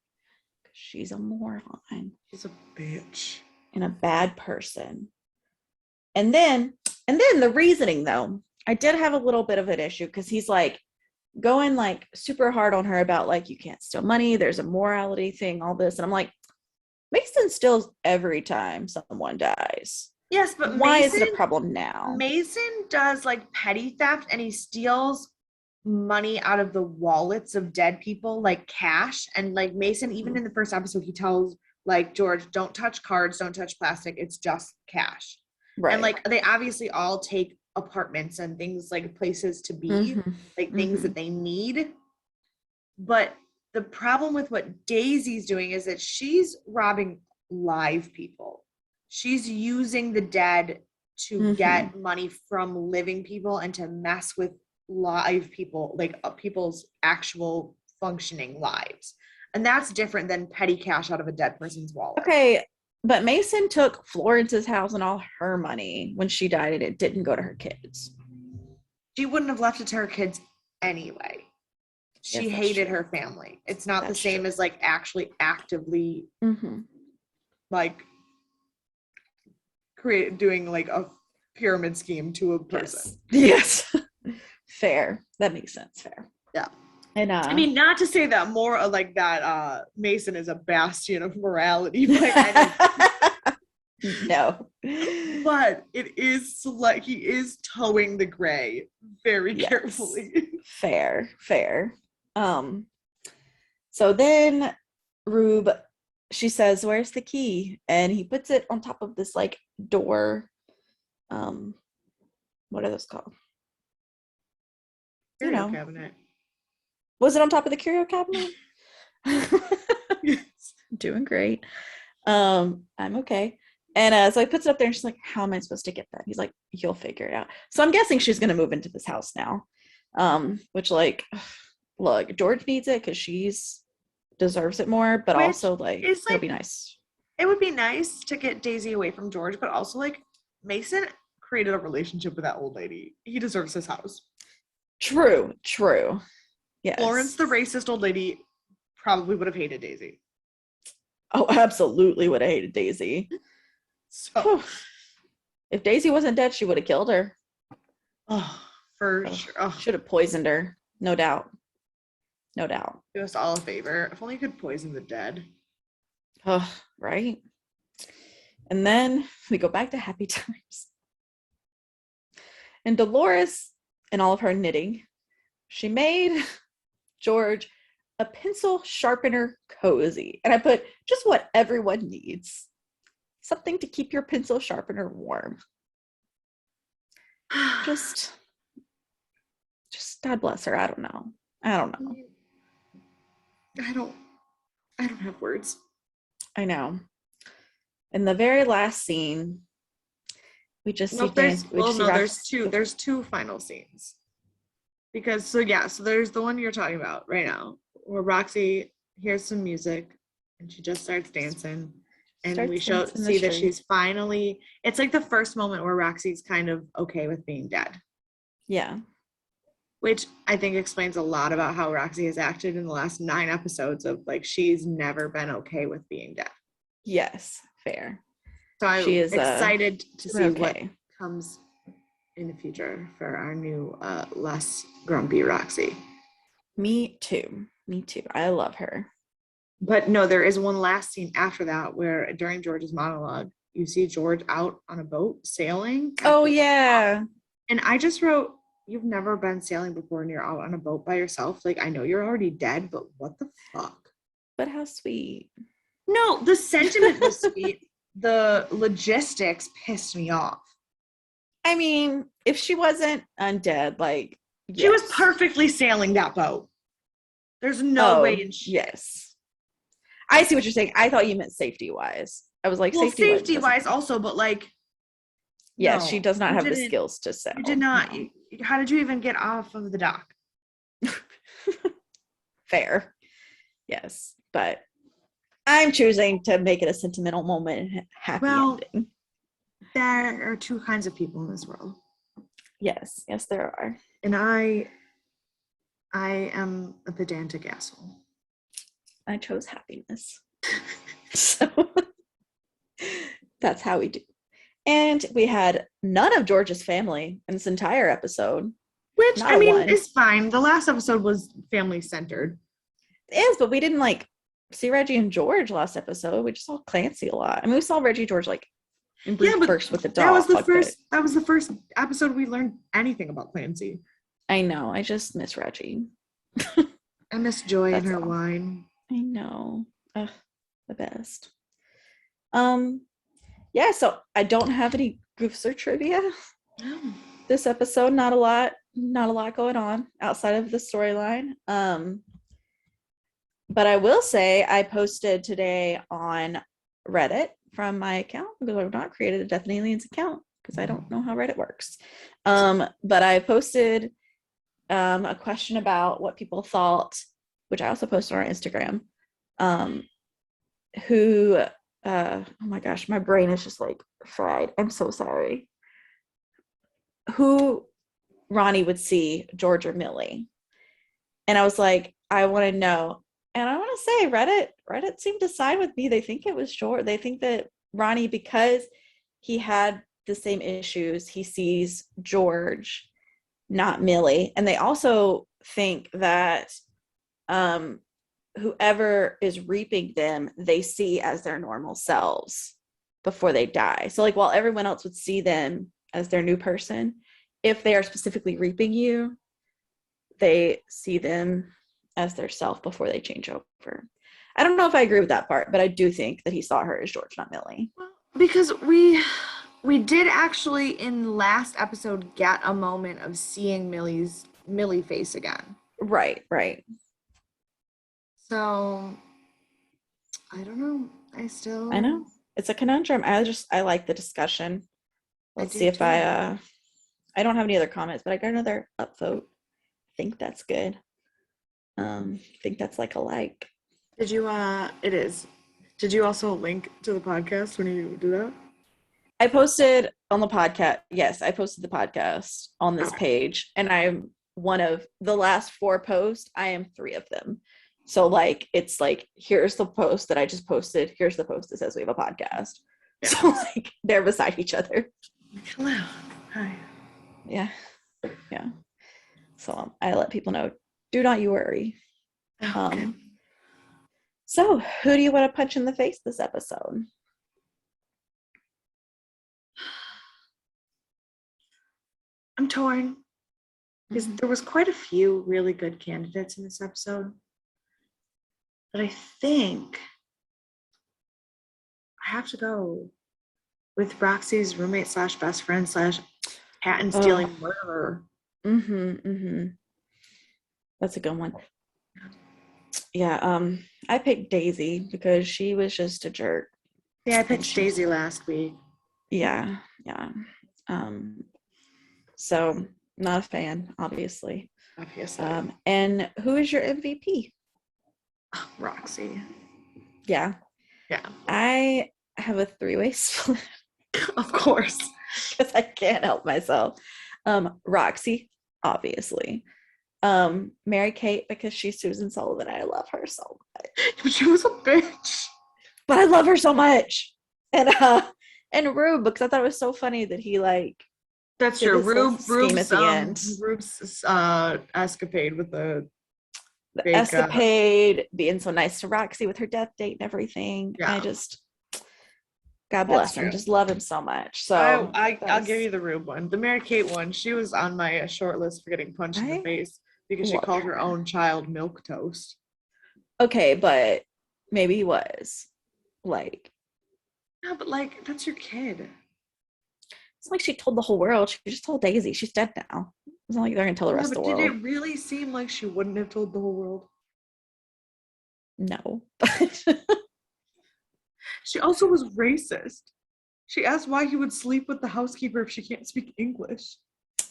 She's a moron. She's a bitch. And a bad person. And then the reasoning, though, I did have a little bit of an issue because he's like going like super hard on her about like, you can't steal money. There's a morality thing, all this. And I'm like, Mason steals every time someone dies. Yes, but why is it a problem now? Mason does like petty theft and he steals money out of the wallets of dead people, like cash. And like Mason, even in the first episode, he tells like George, don't touch cards, don't touch plastic, it's just cash. Right. And like they obviously all take apartments and things, like places to be, like things that they need. But the problem with what Daisy's doing is that she's robbing live people. She's using the dead to get money from living people and to mess with live people, like people's actual functioning lives. And that's different than petty cash out of a dead person's wallet. Okay, but Mason took Florence's house and all her money when she died, and it didn't go to her kids. She wouldn't have left it to her kids anyway. She hated her family. It's not the same as like actually actively like doing like a pyramid scheme to a person. Yes. Fair. That makes sense. Fair. Yeah. And I mean, not to say that more like that Mason is a bastion of morality by any no. But it is like he is towing the gray very carefully. Fair. So then Rube, she says, where's the key? And he puts it on top of this like door. What are those called? Curio cabinet. Was it on top of the curio cabinet? Yes. Doing great. I'm okay. And so he puts it up there and she's like, how am I supposed to get that? He's like, you'll figure it out. So I'm guessing she's going to move into this house now. Which like, look, George needs it because she's deserves it more, but also like, it'll be nice. It would be nice to get Daisy away from George, but also like Mason created a relationship with that old lady. He deserves his house. True. Yes. Florence, the racist old lady, probably would have hated Daisy. Oh, absolutely would have hated Daisy. So if Daisy wasn't dead, she would have killed her. Oh, For sure. Oh, should have poisoned her. No doubt. No doubt. do us all a favor. If only you could poison the dead. Oh, right. And then we go back to happy times. And Dolores, in all of her knitting, she made George a pencil sharpener cozy. And I put just what everyone needs. Something to keep your pencil sharpener warm. Just God bless her. I don't know. I don't have words. I know. In the very last scene, we just see there's two final scenes. Because so there's the one you're talking about right now, where Roxy hears some music and she just starts dancing. And we see that she's finally, it's like the first moment where Roxy's kind of okay with being dead. Yeah. Which I think explains a lot about how Roxy has acted in the last 9 episodes of like, she's never been okay with being dead. Yes, fair. So I'm excited to see what comes in the future for our new, less grumpy Roxy. Me too. I love her. But no, there is one last scene after that where during George's monologue, you see George out on a boat sailing. Oh, yeah. And I just wrote, you've never been sailing before and you're out on a boat by yourself. Like, I know you're already dead, but what the fuck? But how sweet. No, the sentiment was sweet. The logistics pissed me off. I mean, if she wasn't undead, like, yes. She was perfectly sailing that boat. There's no way in shit. Yes. I see what you're saying. I thought you meant safety-wise. I was like, safety-wise also, but like, yeah, no, she does not have the skills to sail. You did not. No. How did you even get off of the dock? Fair. Yes, but I'm choosing to make it a sentimental moment and happy ending. There are 2 kinds of people in this world. Yes, there are. And I am a pedantic asshole. I chose happiness. So that's how we do. And we had none of George's family in this entire episode. Which, I mean, is fine. The last episode was family-centered. It is, but we didn't, like, see Reggie and George last episode. We just saw Clancy a lot. I mean, we saw Reggie and George, like, in brief bursts with the dog. That was the first episode we learned anything about Clancy. I know. I just miss Reggie. I miss Joy and her wine. I know. Ugh, the best. Yeah, so I don't have any goofs or trivia. This episode, not a lot going on outside of the storyline. But I will say I posted today on Reddit from my account because I've not created a Death and Aliens account because I don't know how Reddit works. But I posted a question about what people thought, which I also posted on our Instagram. Oh my gosh, my brain is just like fried. I'm so sorry. Who Ronnie would see, George or Millie? And I was like, I want to know. And I want to say Reddit seemed to side with me. They think it was George. They think that Ronnie, because he had the same issues, he sees George, not Millie. And they also think that whoever is reaping them, they see as their normal selves before they die. So like while everyone else would see them as their new person, if they are specifically reaping you, they see them as their self before they change over. I don't know if I agree with that part, but I do think that he saw her as George, not Millie. Well, because we did actually in last episode get a moment of seeing Millie face again. Right. So I don't know. I know. It's a conundrum. I like the discussion. Let's see if I don't have any other comments, but I got another upvote. I think that's good. I think that's like a like. Did you it is. Did you also link to the podcast when you do that? I posted on the podcast. Yes, I posted the podcast on this page, and I'm one of the last 4 posts. I am 3 of them. So like, it's like, here's the post that I just posted. Here's the post that says we have a podcast. Yeah. So like, they're beside each other. Hello. Hi. Yeah. So I let people know, do not you worry. Okay. So who do you want to punch in the face this episode? I'm torn because there was quite a few really good candidates in this episode. But I think I have to go with Roxy's roommate slash best friend slash patent stealing murderer. That's a good one. Yeah, I picked Daisy because she was just a jerk. Yeah, I picked Daisy last week. Yeah. So not a fan, obviously. And who is your MVP? Roxy. Yeah. I have a 3-way split. Of course. Because I can't help myself. Roxy, obviously. Mary Kate, because she's Susan Sullivan. I love her so much. She was a bitch. But I love her so much. And Rube, because I thought it was so funny that he that's true. Rube's escapade with the fake, escapade, being so nice to Roxy with her death date and everything. Yeah. I just, God bless him. Just love him so much. So I'll give you the Rube one. The Mary Kate one, she was on my short list for getting punched in the face because she called her own child milk toast. Okay, but maybe he was no, but that's your kid. It's like she told the whole world. She just told Daisy. She's dead now. It's not like they're gonna tell the rest of the world. Did it really seem like she wouldn't have told the whole world? No. She also was racist. She asked why he would sleep with the housekeeper if she can't speak English.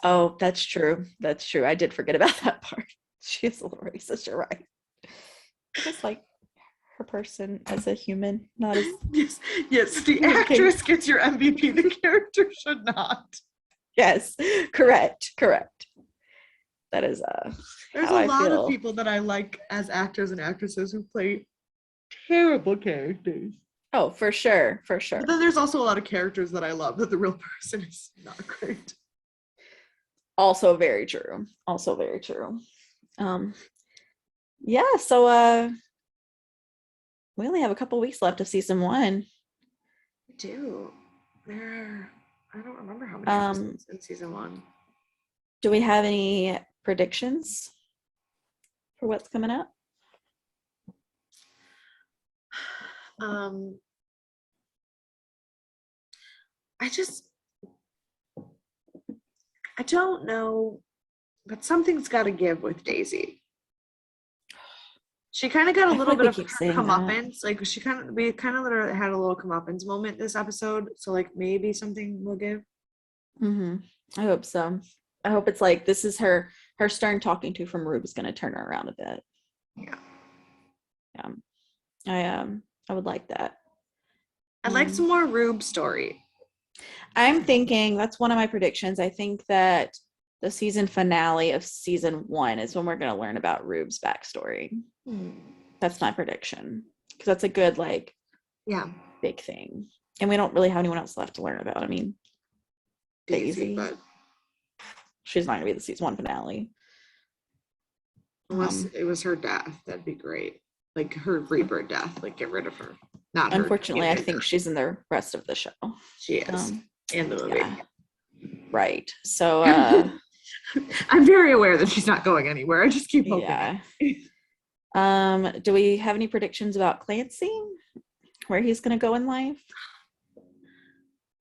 Oh, that's true. That's true. I did forget about that part. She is a little racist. You're right. Just her person as a human, not as yes. The actress gets your MVP. The character should not. Yes, correct. That is there's a lot of people that I like as actors and actresses who play terrible characters. Oh, for sure. But then there's also a lot of characters that I love that the real person is not great. Also very true. Yeah, so we only have a couple weeks left of season 1. We do. I don't remember how many episodes in season 1. Do we have any predictions for what's coming up? I don't know, but something's got to give with Daisy. She kind of got a little bit of comeuppance. We kind of literally had a little comeuppance moment this episode. So maybe something will give. I hope so. I hope it's this is her stern talking to from Rube is going to turn her around a bit. Yeah. I would like that. I'd like some more Rube story. I'm thinking that's one of my predictions. I think that the season finale of season 1 is when we're going to learn about Rube's backstory. That's my prediction because that's a good big thing, and we don't really have anyone else left to learn about. I mean, Daisy, but she's not going to be the season 1 finale unless it was her death. That'd be great. Her rebirth death. Get rid of her. Not unfortunately her. I think she's in the rest of the show. She is in the movie. Yeah. Right. So I'm very aware that she's not going anywhere. I just keep hoping. Yeah. Do we have any predictions about Clancy? Where he's going to go in life?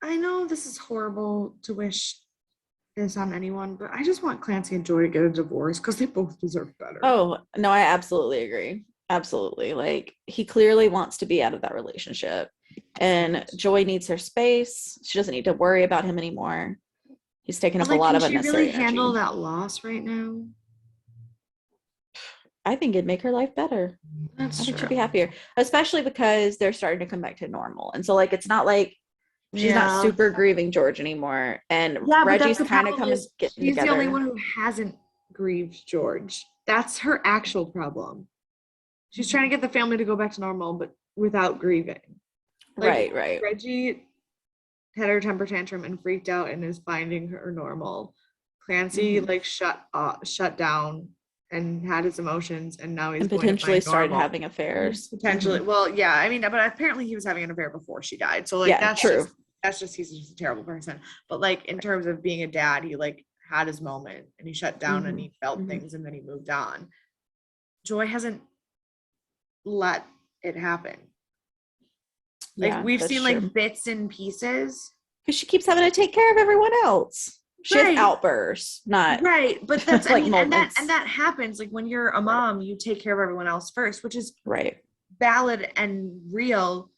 I know this is horrible to wish this on anyone, but I just want Clancy and Joy to get a divorce because they both deserve better. Oh, no, I absolutely agree. Absolutely. He clearly wants to be out of that relationship. And Joy needs her space. She doesn't need to worry about him anymore. He's taking up a lot of unnecessary energy. Can she really handle that loss right now? I think it'd make her life better. I think she'd be happier, especially because they're starting to come back to normal. And so it's not like she's not super grieving George anymore. And Reggie's kind of coming together. She's the only one who hasn't grieved George. That's her actual problem. She's trying to get the family to go back to normal, but without grieving. Right. Reggie had her temper tantrum and freaked out and is finding her normal. Clancy like shut down and had his emotions, and now he's And going to potentially find started normal. having affairs. Potentially. Well, yeah, I mean, but apparently he was having an affair before she died. So like Yeah, true. he's just a terrible person. But like in terms of being a dad, he like had his moment and he shut down and he felt things and then he moved on. Joy hasn't let it happen. Like Yeah, we've that's seen true. like bits and pieces. Because she keeps having to take care of everyone else. She has Right. outbursts, not Right. But that's I like mean, moments. and that happens like when you're a mom, you take care of everyone else first, which is Right. valid and real,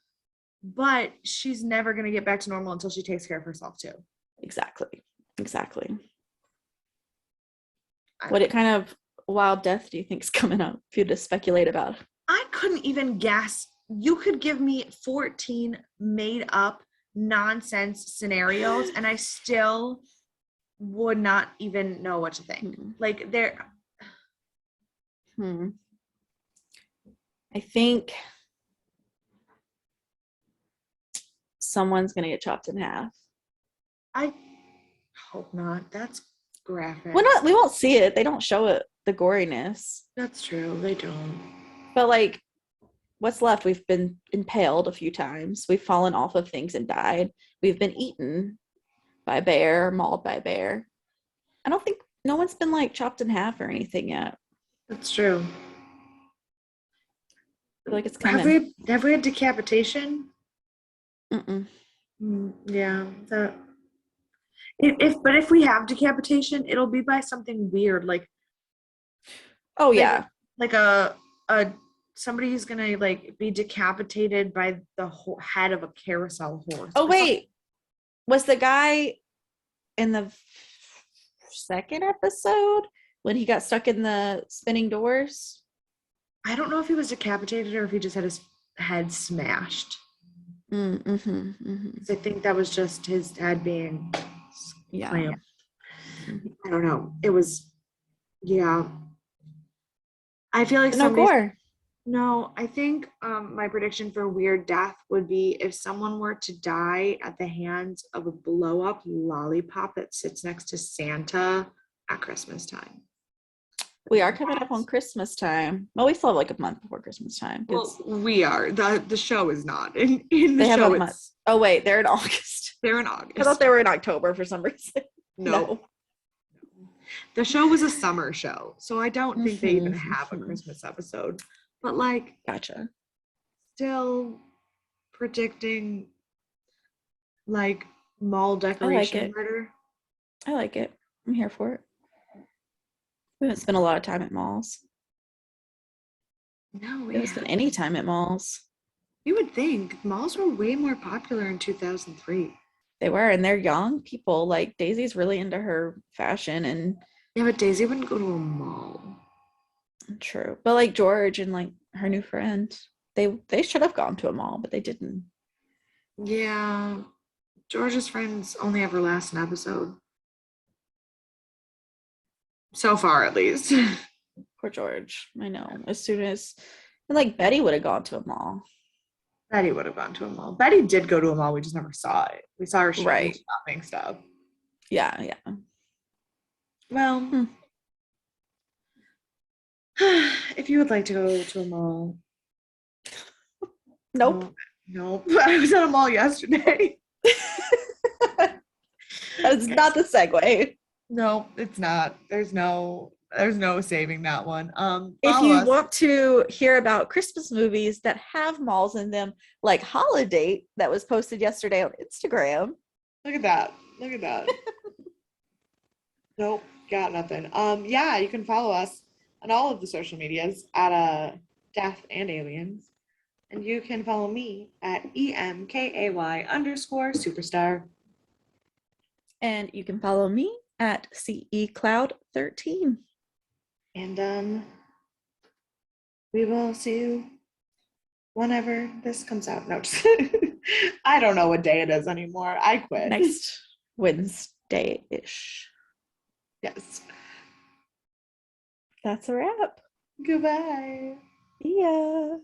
but she's never going to get back to normal until she takes care of herself too. Exactly. What kind of wild death do you think is coming up if you had to speculate about? I couldn't even guess. You could give me 14 made up nonsense scenarios and I still would not even know what to think. Like I think someone's gonna get chopped in half. I hope not. That's graphic. We won't see it. They don't show it, the goriness. That's true. They don't. But like, what's left? We've been impaled a few times. We've fallen off of things and died. We've been eaten by a bear, mauled by a bear. I don't think no one's been like chopped in half or anything yet. That's true. I feel like it's coming. Have we had decapitation? Mm-mm. Yeah. If we have decapitation, it'll be by something weird, like Oh yeah, like a somebody's gonna like be decapitated by the head of a carousel horse. oh wait, was the guy in the second episode when he got stuck in the spinning doors? I don't know if he was decapitated or if he just had his head smashed. I think that was just his head being clamped. I don't know. It was, yeah. I feel like no gore. No, I think my prediction for weird death would be if someone were to die at the hands of a blow up lollipop that sits next to Santa at Christmas time. We are coming up on Christmas time. Well, we still have like a month before Christmas time. Well, we are. The show is not. In the they show, have a month. Oh wait, they're in August. They're in August. I thought they were in October for some reason. No. The show was a summer show, so I don't think they even have a Christmas episode. But like, gotcha. Still predicting like mall decoration murder. I like it. I'm here for it. We haven't spent a lot of time at malls. No, we haven't spent any time at malls. You would think malls were way more popular in 2003. They were, and they're young people. Like Daisy's really into her fashion, and yeah, but Daisy wouldn't go to a mall. True, but like George and like her new friend, they should have gone to a mall, but they didn't. Yeah, George's friends only ever last an episode. So far, at least. Poor George. I know. As soon as, like, Betty would have gone to a mall. Betty would have gone to a mall. Betty did go to a mall. We just never saw it. We saw her shopping stuff. Yeah. Well, if you would like to go to a mall. Nope. Nope. I was at a mall yesterday. That's not the segue. No, it's not. There's no saving that one. If you want to hear about Christmas movies that have malls in them, like Holiday, that was posted yesterday on Instagram. Look at that. Nope, got nothing. Yeah, you can follow us on all of the social medias at Death and Aliens. And you can follow me at EMKAY_superstar. And you can follow me at CECloud13. And we will see you whenever this comes out. No, just I don't know what day it is anymore. I quit. Next Wednesday-ish. Yes. That's a wrap. Goodbye. See ya.